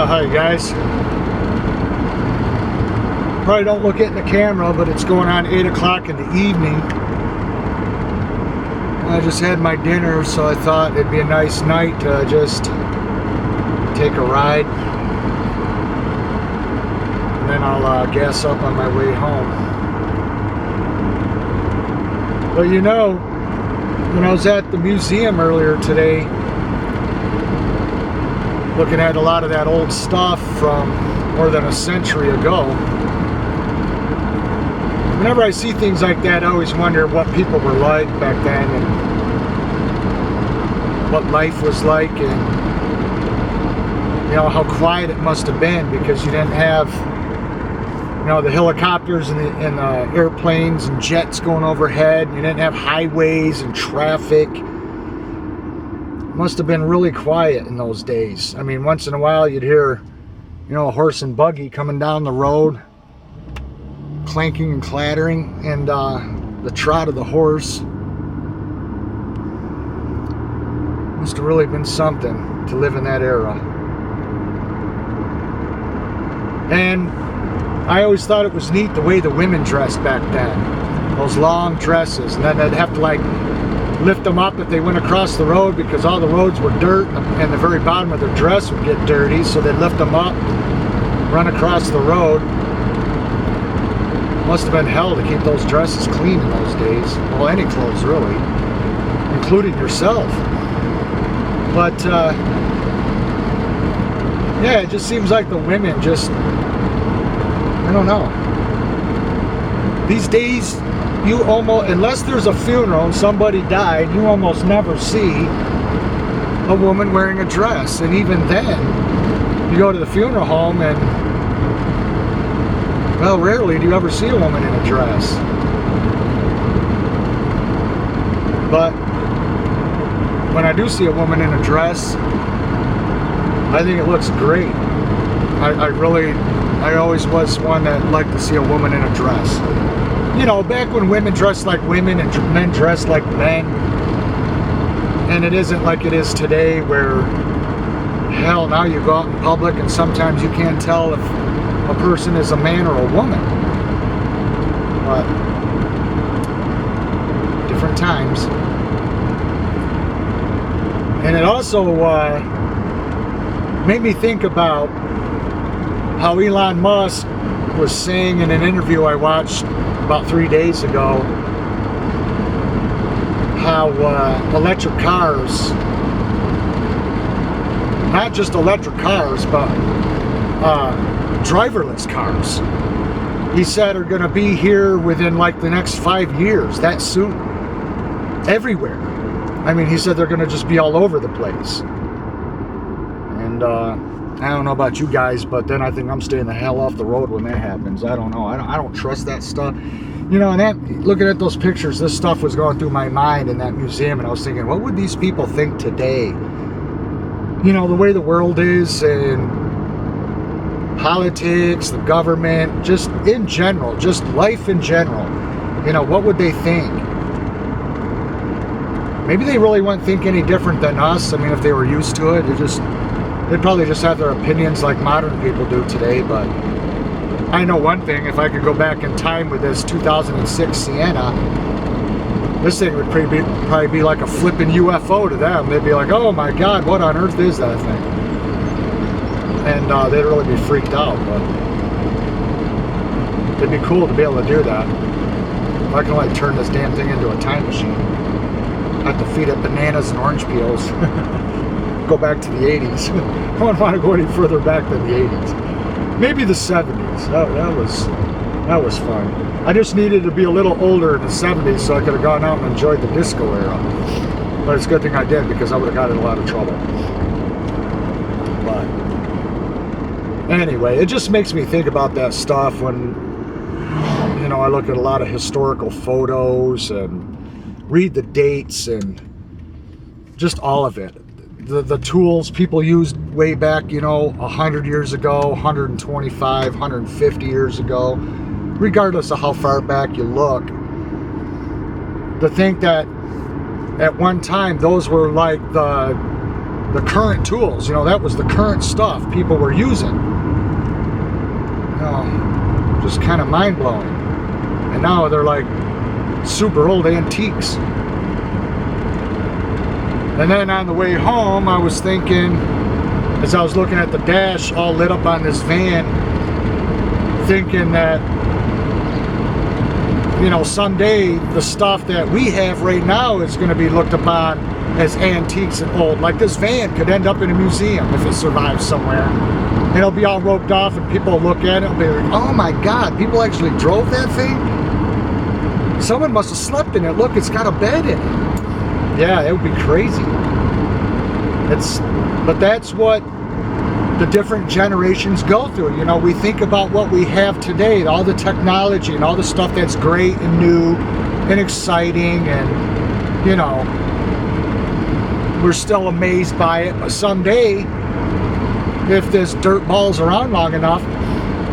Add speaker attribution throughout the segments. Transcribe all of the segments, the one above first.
Speaker 1: Hi guys. Probably don't look it in the camera, but it's going on 8 o'clock in the evening. I just had my dinner, so I thought it'd be a nice night to just take a ride. And then I'll gas up on my way home. But you know, when I was at the museum earlier today, looking at a lot of that old stuff from more than a century ago, whenever I see things like that, I always wonder what people were like back then and what life was like, and you know, how quiet it must have been, because you didn't have, you know, the helicopters and the airplanes and jets going overhead. You didn't have highways and traffic. Must have been really quiet in those days. I mean, once in a while you'd hear, you know, a horse and buggy coming down the road, clanking and clattering, and the trot of the horse. Must have really been something to live in that era. And I always thought it was neat the way the women dressed back then. Those long dresses, and then they'd have to like lift them up if they went across the road, because all the roads were dirt and the very bottom of their dress would get dirty, so they'd lift them up, run across the road. Must have been hell to keep those dresses clean in those days. Well, any clothes really, including yourself. But yeah, it just seems like the women just, I don't know. These days, you almost, unless there's a funeral and somebody died, you almost never see a woman wearing a dress. And even then, you go to the funeral home and, well, rarely do you ever see a woman in a dress. But when I do see a woman in a dress, I think it looks great. I always was one that liked to see a woman in a dress. You know, back when women dressed like women and men dressed like men. And it isn't like it is today, where, hell, now you go out in public and sometimes you can't tell if a person is a man or a woman. But different times. And it also made me think about how Elon Musk was saying in an interview I watched about 3 days ago, how electric cars, not just electric cars, but driverless cars, he said are going to be here within like the next 5 years, that soon, everywhere. I mean, he said they're going to just be all over the place. And I don't know about you guys, but then I think I'm staying the hell off the road when that happens. I don't know. I don't trust that stuff. You know, and that, looking at those pictures, this stuff was going through my mind in that museum, and I was thinking, what would these people think today? You know, the way the world is, and politics, the government, just in general, just life in general. You know, what would they think? Maybe they really wouldn't think any different than us. I mean, if they were used to it, they'd probably just have their opinions like modern people do today. But I know one thing: if I could go back in time with this 2006 Sienna, this thing would probably be like a flipping UFO to them. They'd be like, "Oh my God, what on earth is that thing?" And they'd really be freaked out. But it'd be cool to be able to do that. If I can like turn this damn thing into a time machine, I have to feed it bananas and orange peels. Go back to the 80s. I don't want to go any further back than the 80s. Maybe the 70s. That was fun. I just needed to be a little older in the 70s so I could have gone out and enjoyed the disco era. But it's a good thing I did, because I would have got in a lot of trouble. But anyway, it just makes me think about that stuff when, you know, I look at a lot of historical photos and read the dates and just all of it. The tools people used way back, you know, 100 years ago, 125, 150 years ago, regardless of how far back you look. To think that at one time those were like the the current tools. You know, that was the current stuff people were using. You know, just kind of mind-blowing. And now they're like super old antiques. And then on the way home, I was thinking, as I was looking at the dash all lit up on this van, thinking that, you know, someday the stuff that we have right now is going to be looked upon as antiques and old. Like this van could end up in a museum if it survives somewhere. And it'll be all roped off and people will look at it and be like, oh my God, people actually drove that thing? Someone must have slept in it. Look, it's got a bed in it. Yeah, it would be crazy. But that's what the different generations go through. You know, we think about what we have today, all the technology and all the stuff that's great and new and exciting, and, you know, we're still amazed by it. But someday, if this dirt ball's around long enough,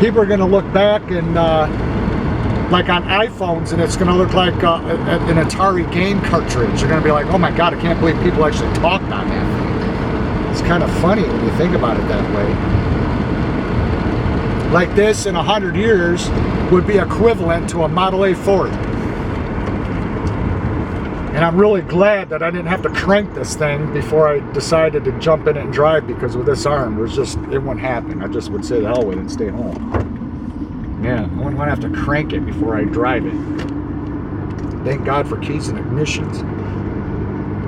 Speaker 1: people are going to look back and like on iPhones, and it's going to look like an Atari game cartridge. You're going to be like, oh my God, I can't believe people actually talked on that thing. It's kind of funny when you think about it that way. Like this in 100 years would be equivalent to a Model A Ford. And I'm really glad that I didn't have to crank this thing before I decided to jump in it and drive, because with this arm, it wouldn't happen. I just would say the hell with it and stay home. Yeah, I wouldn't want to have to crank it before I drive it. Thank God for keys and ignitions.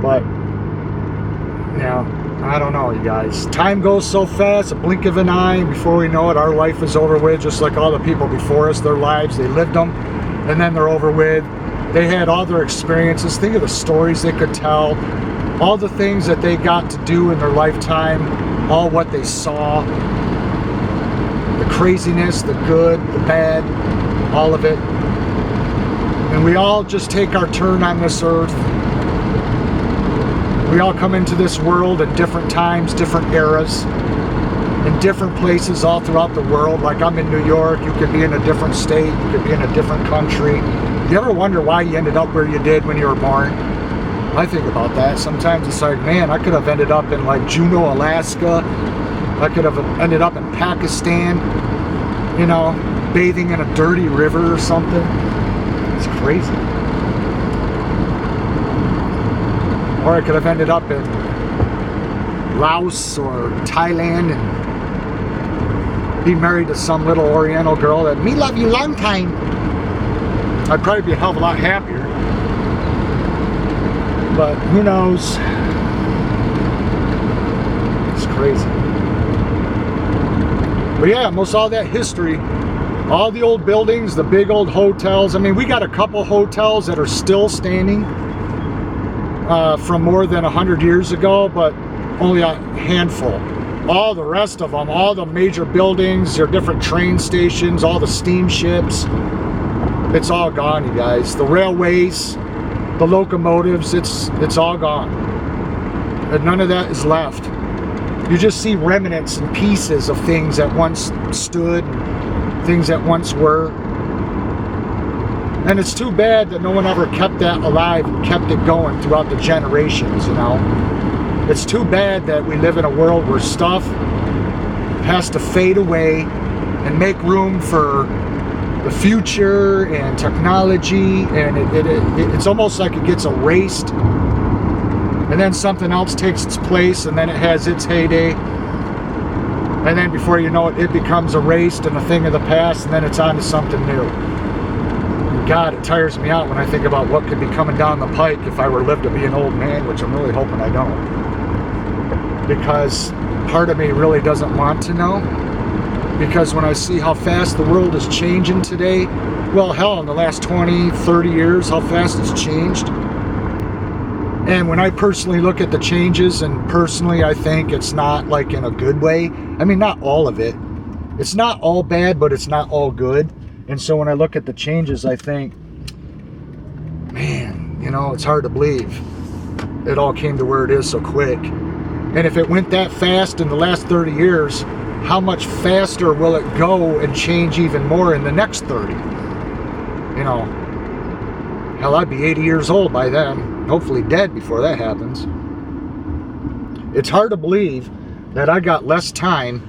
Speaker 1: But, yeah, I don't know, you guys. Time goes so fast, a blink of an eye, and before we know it, our life is over with, just like all the people before us. Their lives, they lived them, and then they're over with. They had all their experiences. Think of the stories they could tell, all the things that they got to do in their lifetime, all what they saw. The craziness, the good, the bad, all of it. And we all just take our turn on this earth. We all come into this world at different times, different eras, in different places all throughout the world. Like I'm in New York, you could be in a different state, you could be in a different country. You ever wonder why you ended up where you did when you were born? I think about that. Sometimes it's like, man, I could have ended up in like Juneau, Alaska. I could have ended up in Pakistan, you know, bathing in a dirty river or something. It's crazy. Or I could have ended up in Laos or Thailand and be married to some little Oriental girl that, me love you long time. I'd probably be a hell of a lot happier. But who knows? It's crazy. But yeah, most all that history, all the old buildings, the big old hotels. I mean, we got a couple hotels that are still standing from more than 100 years ago, but only a handful. All the rest of them, all the major buildings, your different train stations, all the steamships, it's all gone, you guys. The railways, the locomotives, it's all gone. And none of that is left. You just see remnants and pieces of things that once stood, things that once were. And it's too bad that no one ever kept that alive and kept it going throughout the generations, you know. It's too bad that we live in a world where stuff has to fade away and make room for the future and technology, and it's almost like it gets erased, and then something else takes its place, and then it has its heyday, and then before you know it, it becomes erased and a thing of the past, and then it's on to something new. And God, it tires me out when I think about what could be coming down the pike if I were to live to be an old man, which I'm really hoping I don't, because part of me really doesn't want to know. Because when I see how fast the world is changing today, well, hell, in the last 20, 30 years, how fast it's changed. And when I personally look at the changes, and personally I think it's not like in a good way. I mean, not all of it. It's not all bad, but it's not all good. And so when I look at the changes, I think, man, you know, it's hard to believe it all came to where it is so quick. And if it went that fast in the last 30 years, how much faster will it go and change even more in the next 30? You know, hell, I'd be 80 years old by then, hopefully dead before that happens. It's hard to believe that I got less time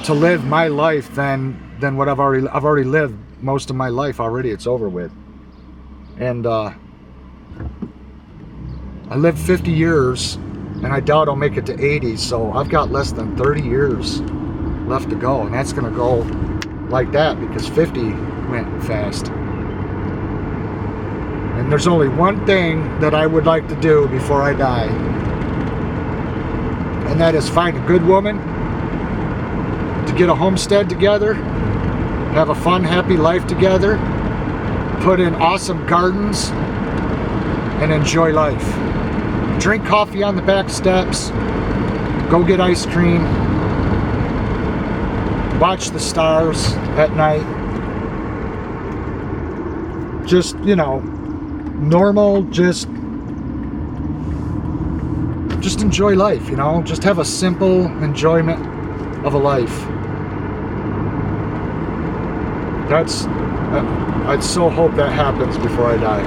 Speaker 1: to live my life than what I've already lived most of my life already. It's over with. And I lived 50 years, and I doubt I'll make it to 80, so I've got less than 30 years left to go, and that's gonna go like that because 50 went fast. And there's only one thing that I would like to do before I die, and that is find a good woman, to get a homestead together, have a fun, happy life together, put in awesome gardens, and enjoy life. Drink coffee on the back steps, go get ice cream, watch the stars at night. Just, you know, normal, just enjoy life, you know? Just have a simple enjoyment of a life. I'd so hope that happens before I die.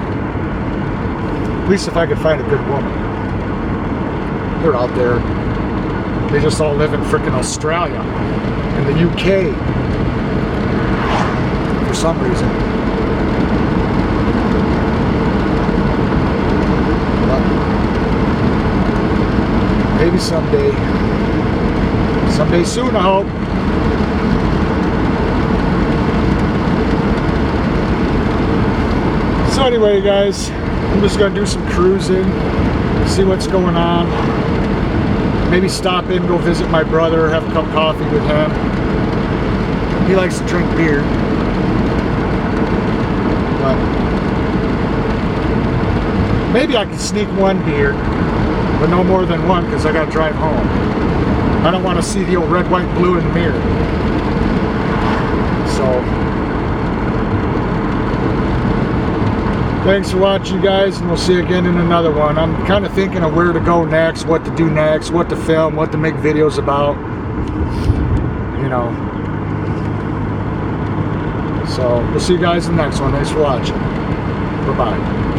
Speaker 1: At least if I could find a good woman. They're out there. They just all live in frickin' Australia and the UK for some reason. But maybe someday. Someday soon, I hope. So anyway, guys, I'm just gonna do some cruising, see what's going on. Maybe stop in, go visit my brother, have a cup of coffee with him. He likes to drink beer. But maybe I can sneak one beer, but no more than one because I gotta drive home. I don't want to see the old red, white, blue in the mirror. So, thanks for watching, guys, and we'll see you again in another one. I'm kind of thinking of where to go next, what to do next, what to film, what to make videos about, you know. So, we'll see you guys in the next one. Thanks for watching. Bye-bye.